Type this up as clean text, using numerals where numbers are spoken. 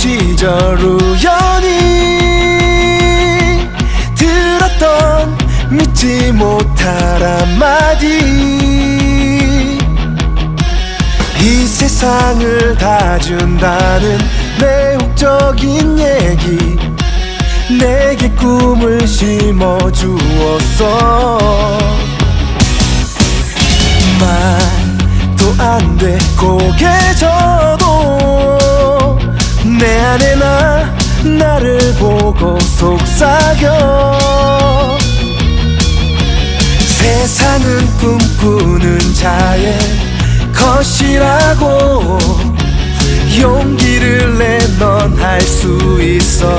시절 우연히 들었던 믿지 못할 한마디, 이 세상을 다 준다는 매혹적인 얘기, 내게 꿈을 심어주었어. 말도 안 돼 고개 져도 내 안에 나를 보고 속삭여. 세상은 꿈꾸는 자의 것이라고 용기를 내 넌 할 수 있어.